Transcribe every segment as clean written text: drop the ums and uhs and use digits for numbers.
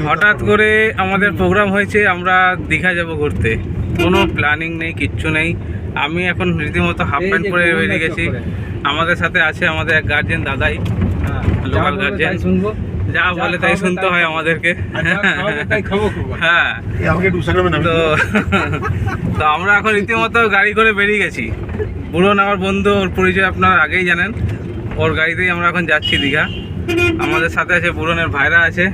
হঠাৎ করে আমাদের প্রোগ্রাম হয়েছে, আমরা দীঘা যাব ঘুরতে, কোনো প্ল্যানিং নেই, কিচ্ছু নেই। আমি এখন রীতিমতো হাফ প্যান্ট পরে বেরিয়ে গেছি। আমাদের সাথে আছে আমাদের এক গার্জেন দাদাই, লোকাল গার্জেন, যা বলে তাই শুনতে হয় আমাদেরকে। হ্যাঁ, তো আমরা এখন রীতিমতো গাড়ি করে বেরিয়ে গেছি। বুড়ন আমার বন্ধু, ওর পরিচয় আপনারা আগেই জানেন। ওর গাড়িতেই আমরা এখন যাচ্ছি দীঘা। আমাদের সাথে আছে বুড়নের ভাইরা আছে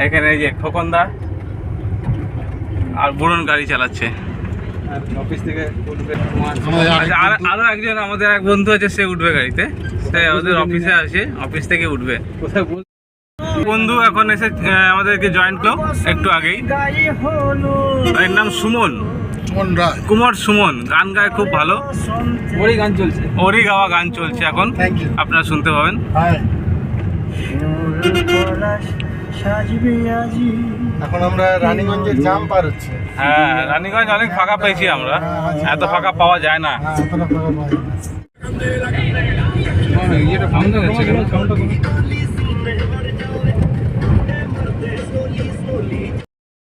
এখানে, এই যে খোকনদা, আর বুড়ন গাড়ি চালাচ্ছে। অফিস থেকে আরো একজন আমাদের এক বন্ধু আছে, সে উঠবে গাড়িতে, সে আমাদের অফিসে আছে, অফিস থেকে উঠবে। বন্ধু এখন এসে আমাদেরকে জয়েন করলো একটু আগেই। এর নাম সুমন, কুমার সুমন। গান গায় খুব ভালো, ওরই গান চলছে, ওরই গাওয়া গান চলছে এখন, আপনারা শুনতে পাবেন। এখন আমরা রানীগঞ্জের জাম পার হচ্ছে। হ্যাঁ, রানীগঞ্জ অনেক ফাঁকা পেয়েছি আমরা, এত ফাঁকা পাওয়া যায় না।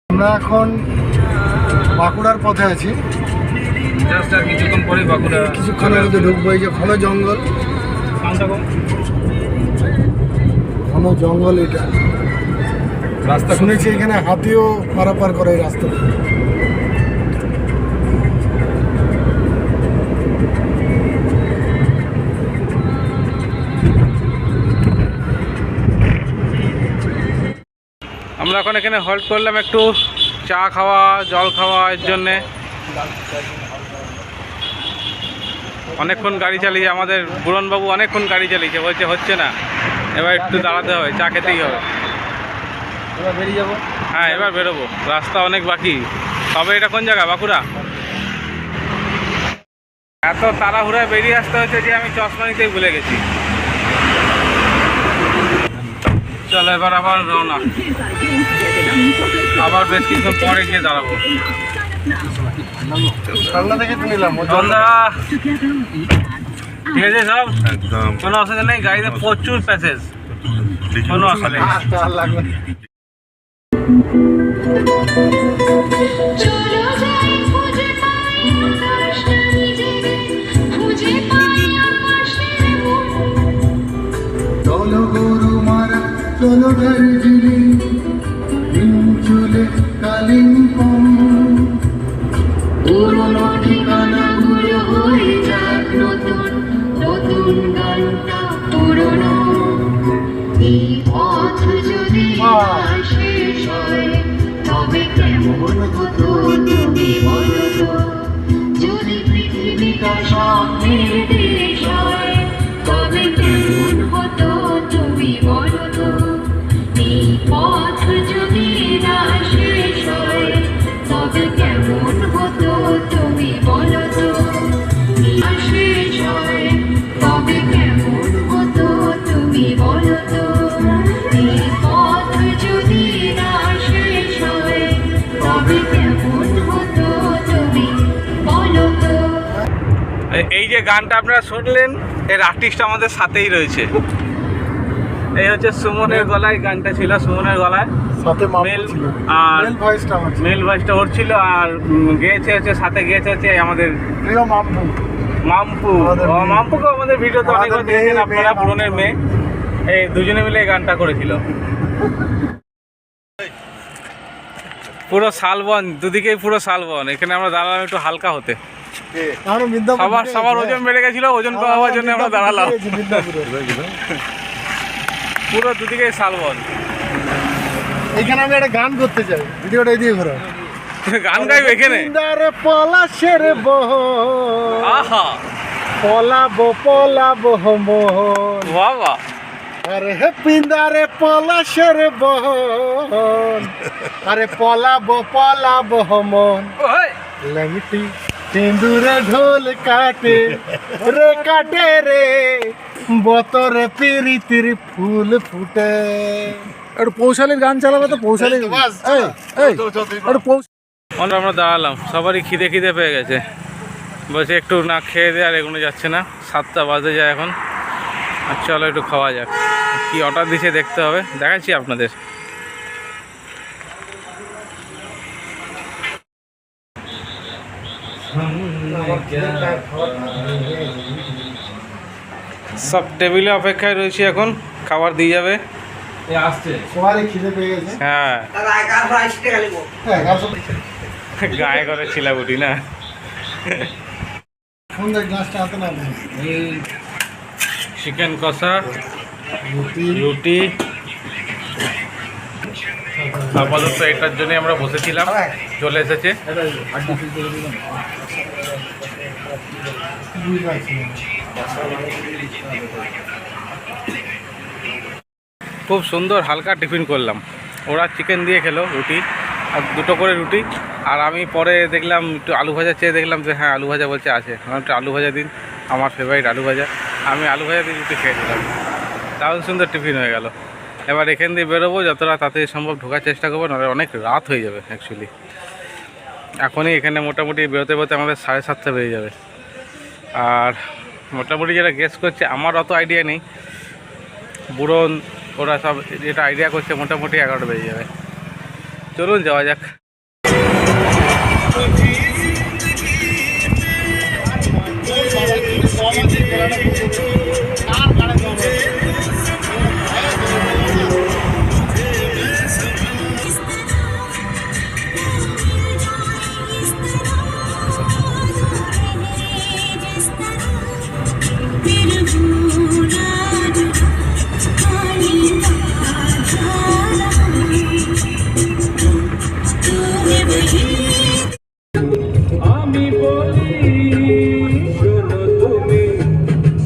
আমরা এখন বাঁকুড়ার পথে আছি, জাস্ট আর কিছুক্ষণ পরেই বাঁকুড়া, কিছুক্ষণের মধ্যে ঢুকবো। এই যে ঘন জঙ্গল, ঘন জঙ্গল, এটা রাস্তা শুনেছি এখানে হাতিও পারাপার করে এই রাস্তা। আমরা এখন এখানে হল্ট করলাম একটু চা খাওয়া, জল খাওয়ার জন্যে। অনেকক্ষণ গাড়ি চালিয়ে আমাদের বুড়নবাবু অনেকক্ষণ গাড়ি চালিয়েছে, বলছে হচ্ছে না, এবার একটু দাঁড়াতে হবে, চা খেতেই হবে। এবার বেরিয়ে যাবো। হ্যাঁ, এবার বেরোবো, রাস্তা অনেক বাকি। তবে এটা কোন জায়গা? বাঁকুড়া। এত তাড়াহুড়ায় বেরিয়ে আসতে হচ্ছে যে আমি চশমা নিতেই ভুলে গেছি। চলো এবার আবার রওনা, আবার বেশ কিছুক্ষণ পরে গিয়ে দাঁড়াবো। ঠান্ডা থেকে নিলাম সন্ধ্যা, ঠিক আছে সব, কোনো অসুবিধা নেই। গাড়িতে প্রচুর প্যাসেজ, কোনো অসুবিধা নেই। চলো গরু মারা, চলো দার্জিলিং, চলে কালিম্পং, পুরোনো ঠিকানাগুলো হয়ে যাক নতুন, নতুন গানটা পুরোনো। এই পথ যদি শেষ হয় তবে কেমন হতো তুমি বলো তো? যদি পৃথিবীটা সামনের দেশ হয় তবে কেমন হতো তুমি বলো তো? এই পথ যদি না শেষ হয় তবে কেমন হতো তুমি বলো তো? শেষ হয় তবে কেমন হতো তুমি বলো তো? এই পথ যদি না শেষ হয় তবে কেমন হতো তুমি বলো তো? এই যে গানটা আপনারা শুনলেন, এর আর্টিস্ট আমাদের সাথেই রয়েছে। এই হচ্ছে সুমনের গলায় গানটা ছিল, সুমনের গলায় সাথে মেল, ছিল, আর মেল ভয়েসটা আমার ছিল। মেল ভয়েসটা ওর ছিল, আর গেয়েছে হচ্ছে, সাথে গেয়েছে হচ্ছে আমাদের প্রিয় মাম্পু। মাম্পু। আমাদের মেয়ে। মাম্পুকে আমাদের ভিডিওতে অনেকবার আমাদের দেখেছেন মেয়ে, আপনারা, মেয়ে পুরনের মেয়ে। এই দুজনে মিলে এই গানটা করেছিল। পুরো শালবন, দুদিকেই পুরো শালবন। এখানে আমরা দাঁড়ালাম একটু হালকা হতে, সবার ওজন বেড়ে গেছিল, ওজন কমাবার জন্য আমরা দাঁড়ালাম। পুরো দুদিকেই শালবন। এখানে আমি একটা গান করতে চাই, ভিডিওটা এদিকে ঘোরা। গান গাইবে এখানে? পলাশের বহ, আহা, পলাবো পলাবো মোহন, বাবা, আরে হে পিন্দারে পলাশের বহন, আরে পলাবো পলাবো মন, লেংটি সিঁদুরে ঢোল কাটে রে, কাটে রে বতরে পিরিতির ফুল ফুটে। একটু পৌশালির গান চালাবে তো, পৌশালির। আমরা দাঁড়ালাম, সবারই খিদে খিদে পেয়ে গেছে, বলছে একটু না খেয়ে দিয়ে আর এগুলো যাচ্ছে না। 7টা বাজে যায় এখন। আর চলো একটু খাওয়া যাক, কি অর্ডার দিছে দেখতে হবে, দেখাচ্ছি আপনাদের। সব টেবিলে অপেক্ষায় রয়েছি, এখন খাবার দিয়ে যাবে। সবারই খিদে পেয়ে গেছে। হ্যাঁ, গায়ে করে ছিলাবুটি না। সুন্দর গ্লাসটা হাতে না চিকেন কষা, রুটি রুটি, আপাতত এটার জন্য আমরা বসেছিলাম, চলে এসেছে। খুব সুন্দর হালকা টিফিন করলাম। ওরা চিকেন দিয়ে খেলো, রুটি আর দুটো করে রুটি, আর আমি পরে দেখলাম একটু আলু ভাজা চেয়ে দেখলাম যে হ্যাঁ আলু ভাজা বলছে আছে, আমার একটু আলু ভাজা দিন, আমার ফেভারিট আলু ভাজা। আমি আলু ভাজা দিয়ে রুটি খেয়ে দিলাম, দারুণ সুন্দর টিফিন হয়ে গেল। এবার এখান দিয়ে বেরোবো, যতটা তাড়াতাড়ি সম্ভব ঢোকার চেষ্টা করবো, নাহলে অনেক রাত হয়ে যাবে অ্যাকচুয়ালি। এখনই এখানে মোটামুটি বেরোতে বেরোতে আমাদের 7:30 বেজে যাবে। আর মোটামুটি যারা গেস করছে, আমার অত আইডিয়া নেই, বুড়ন ওরা সব যেটা আইডিয়া করছে মোটামুটি 11টা বেজে যাবে। চলুন যাওয়া যাক। আমি বলি শোনো তুমি,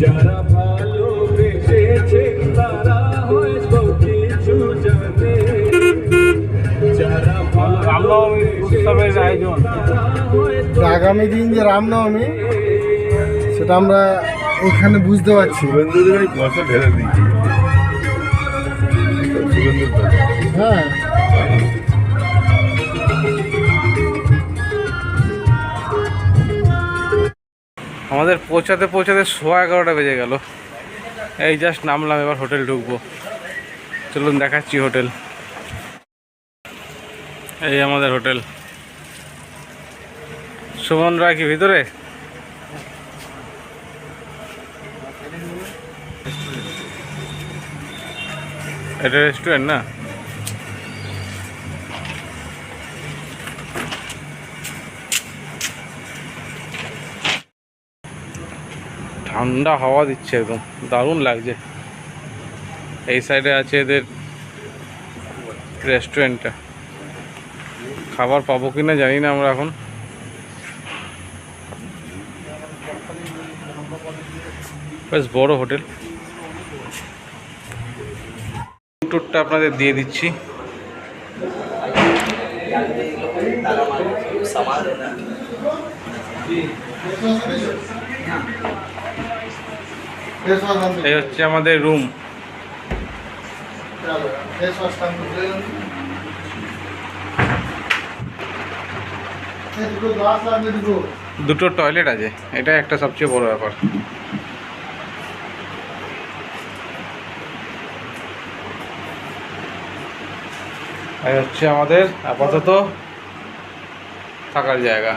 যারা ভালোবেসেছে তারা হয়তো কিছু জানে, যারা উৎসবের আয়োজন, আগামী দিন যে রামনবমী, সেটা আমরা ওইখানে বুঝতে পারছি। হ্যাঁ, আমাদের পৌঁছাতে পৌঁছাতে 11:15 বেজে গেল। এই জাস্ট নামলাম, এবার হোটেল ঢুকবো। চলুন দেখাচ্ছি হোটেল। এই আমাদের হোটেল। সুমন রায় কি ভিতরে? এটা রেস্টুরেন্ট না? ঠান্ডা হাওয়া দিচ্ছে, একদম দারুণ লাগছে। এই সাইডে আছে এদের রেস্টুরেন্টটা। খাবার পাবো কিনা জানি না আমরা এখন। বেশ বড় হোটেল। টুরটা আপনাদের দিয়ে দিচ্ছি। এই হচ্ছে আমাদের রুম। দুটো টয়লেট আছে, এটা একটা সবচেয়ে বড় ব্যাপার। এই হচ্ছে আমাদের আপাতত থাকার জায়গা।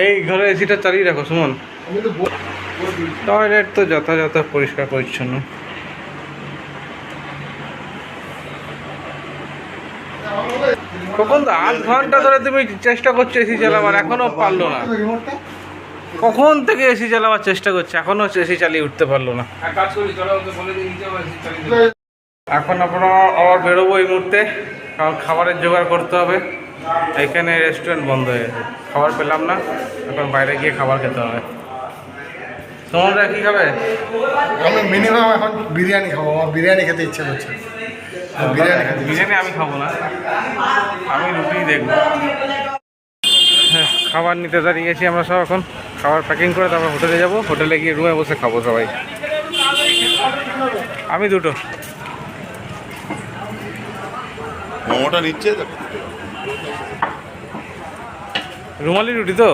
এই ঘরে এসিটা চালিয়ে রাখো সুমন। টয়লেট তো যথাযথ পরিষ্কার পরিচ্ছন্ন। কখন তো 8 ঘন্টা ধরে তুমি চেষ্টা করছো এসি চালাবার, এখনো পারলো না। কখন থেকে এসি চালাবার চেষ্টা করছে, এখনো এসি চালিয়ে উঠতে পারলো না। এখন আমরা আবার বেরোবো এই মুহূর্তে, কারণ খাবারের জোগাড় করতে হবে। এখানে রেস্টুরেন্ট বন্ধ হয়ে গেছে, খাবার পেলাম না, এখন বাইরে গিয়ে খাবার খেতে হবে। তোমরা কি খাবে? আমি মিনিমাম এখন বিরিয়ানি খাবো, আমার বিরিয়ানি খেতে ইচ্ছে করছে। বিরিয়ানি আমি খাবো না, আমি রুটি দেখবো। হ্যাঁ, খাবার নিতে দাঁড়িয়ে গেছি আমরা সব। এখন খাবার প্যাকিং করে তারপর হোটেলে যাব। হোটেলে গিয়ে রুমে বসে খাবো সবাই। আমি দুটো মোমোটা নিচ্ছে তো, রুমালি রুটি তো।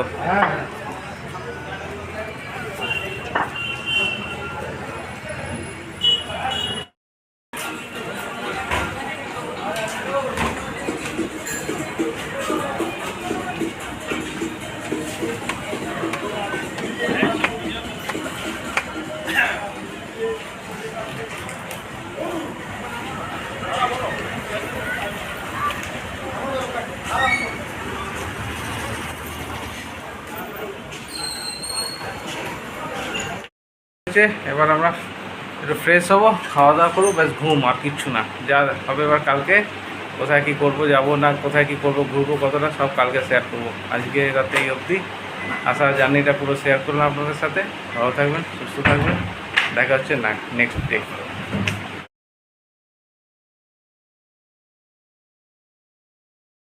হচ্ছে এবার আমরা একটু ফ্রেশ হবো, খাওয়া দাওয়া করবো, ব্যাস ঘুম, আর কিচ্ছু না। যা হবে এবার কালকে কোথায় কী করবো, যাবো না কোথায় কী করবো, ঘুরবো কতটা, সব কালকে শেয়ার করবো। আজকে রাতে এই অবধি আসার জার্নিটা পুরো শেয়ার করলাম আপনাদের সাথে। ভালো থাকবেন, সুস্থ থাকবেন, দেখা হচ্ছে না নেক্সট ডে।